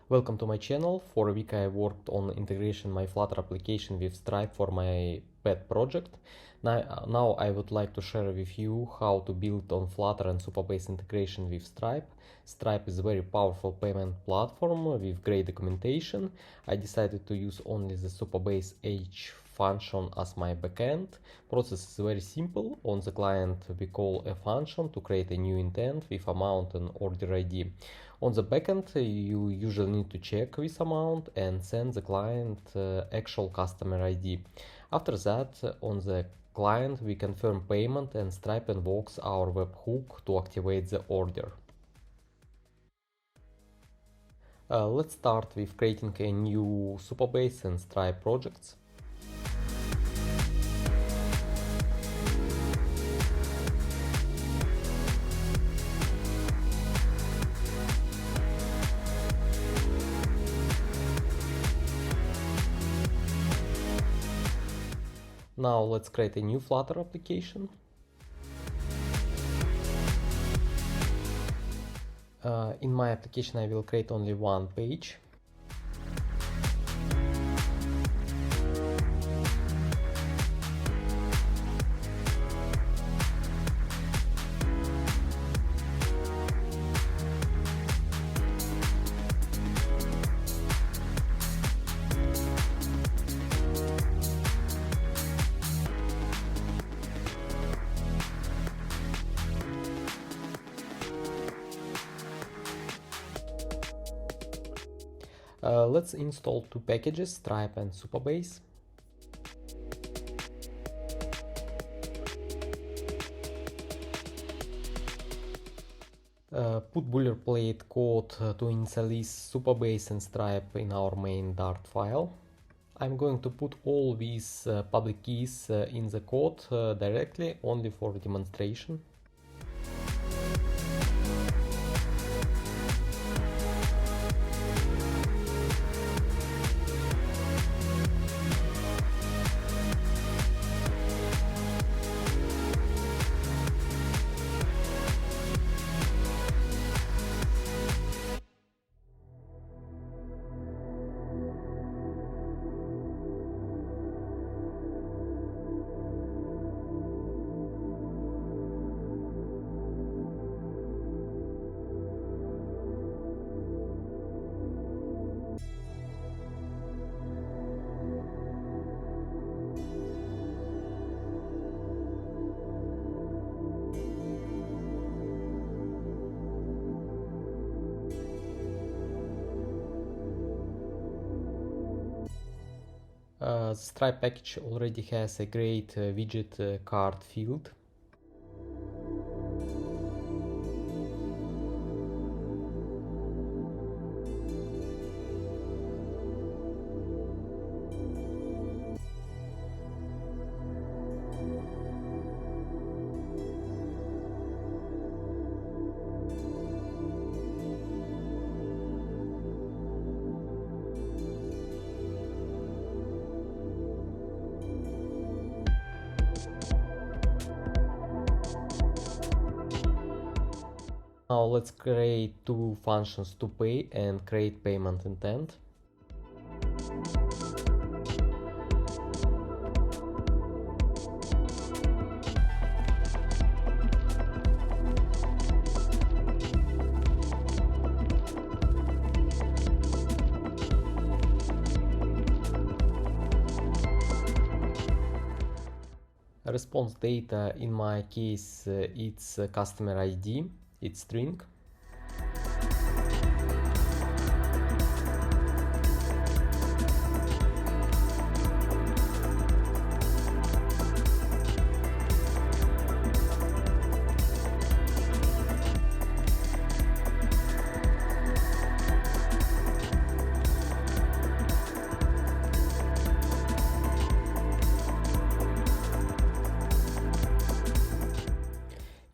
Welcome to my channel. For a week I worked on integration my Flutter application with Stripe for my pet project. Now I would like to share with you how to build on Flutter and Supabase integration with Stripe. Stripe is a very powerful payment platform with great documentation. I decided to use only the Supabase H function as my backend. Process is very simple. On the client we call a function to create a new intent with amount and order ID. On the backend you usually need to check this amount and send the client actual customer ID. After that, on the client we confirm payment and Stripe invokes our webhook to activate the order. Let's start with creating a new Supabase and Stripe projects. Now let's create a new Flutter application. In my application I will create only one page. Let's install two packages, Stripe and Supabase. Put boilerplate code to initialize Supabase and Stripe in our main Dart file. I'm going to put all these public keys in the code directly, only for demonstration. The Stripe package already has a great widget card field. Now let's create two functions to pay and create payment intent. Response data, in my case it's customer ID, it's string.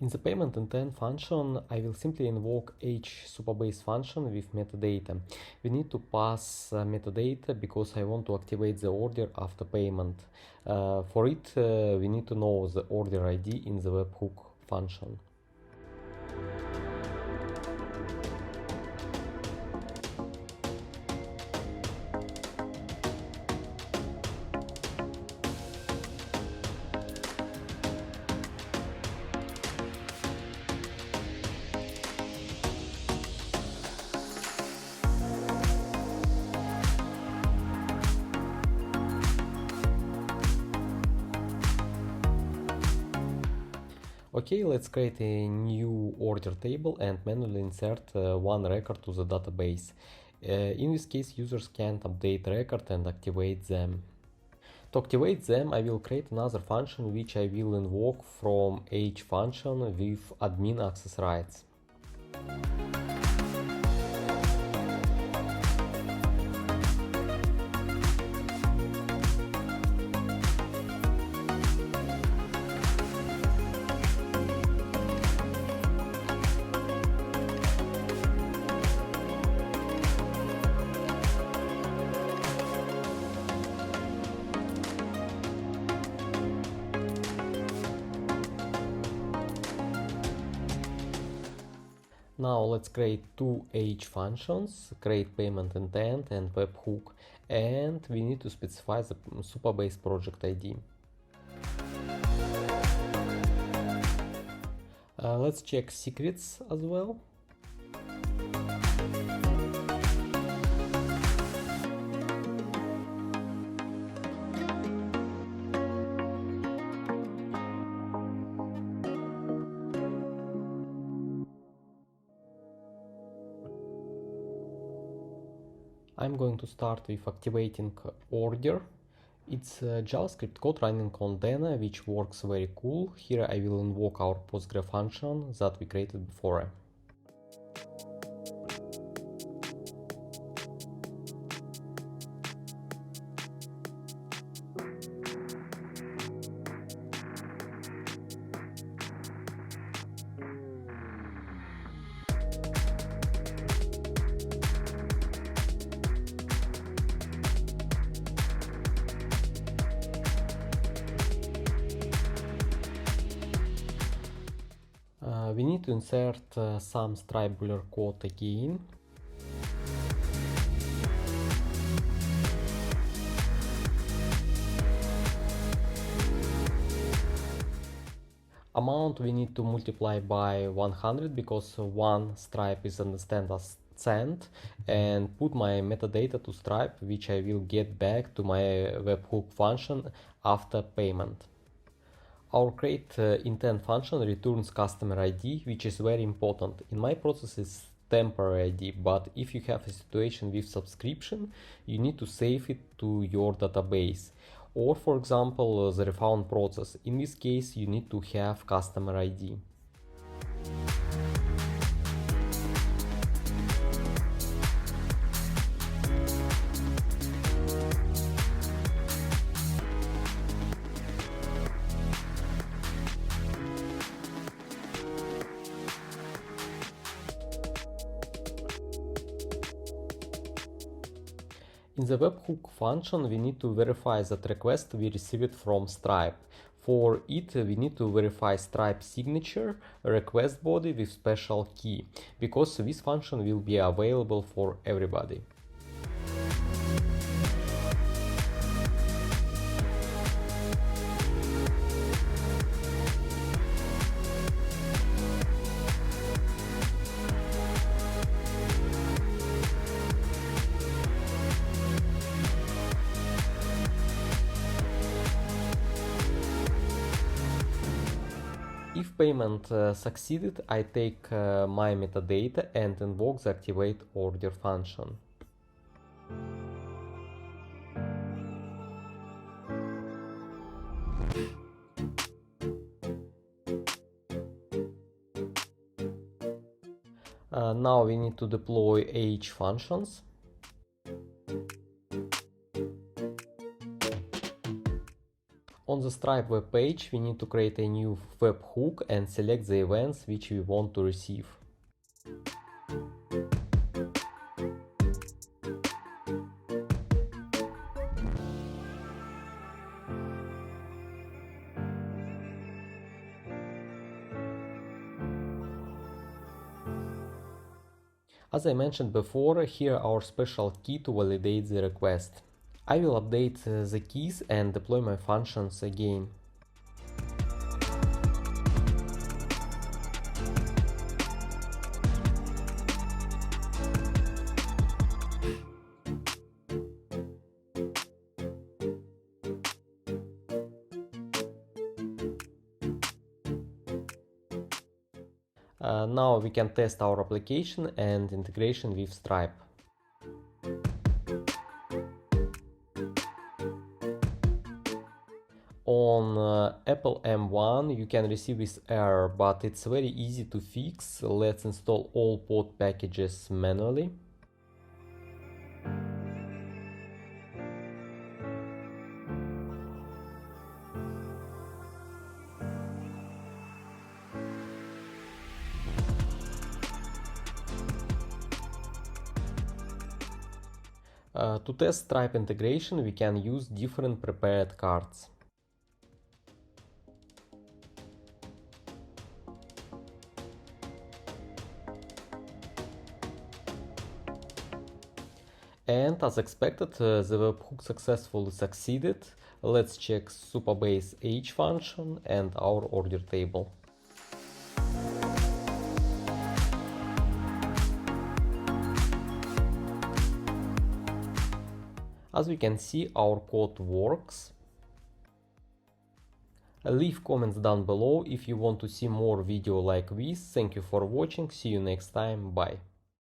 In the payment intent function, I will simply invoke H Supabase function with metadata. We need to pass metadata because I want to activate the order after payment. For it, we need to know the order ID in the webhook function. Okay, let's create a new order table and manually insert one record to the database. In this case, users can't update record and activate them. To activate them, I will create another function which I will invoke from H function with admin access rights. Now let's create two H functions, create payment intent and webhook, and we need to specify the Supabase project ID. Let's check secrets as well. I'm going to start with activating order. It's JavaScript code running on Dena, which works very cool. Here I will invoke our Postgre function that we created before. We need to insert some Stripe Builder code again. Amount we need to multiply by 100 because one Stripe is understood as cent, and put my metadata to Stripe, which I will get back to my webhook function after payment. Our create intent function returns customer ID, which is very important. In my process it's temporary ID, but if you have a situation with subscription, you need to save it to your database. Or for example, the refund process. In this case, you need to have customer ID. In the webhook function, we need to verify that request we received from Stripe. For it, we need to verify Stripe signature, request body with special key, because this function will be available for everybody. If payment succeeded, I take my metadata and invoke the activate order function. Now we need to deploy H functions. On the Stripe web page, we need to create a new webhook and select the events which we want to receive. As I mentioned before, here our special key to validate the request. I will update the keys and deploy my functions again. Now we can test our application and integration with Stripe. On Apple M1 you can receive this error, but it's very easy to fix. Let's install all pod packages manually. To test Stripe integration, we can use different prepared cards. And as expected, the webhook successfully succeeded. Let's check Supabase H function and our order table. As we can see, our code works. Leave comments down below if you want to see more video like this. Thank you for watching. See you next time. Bye.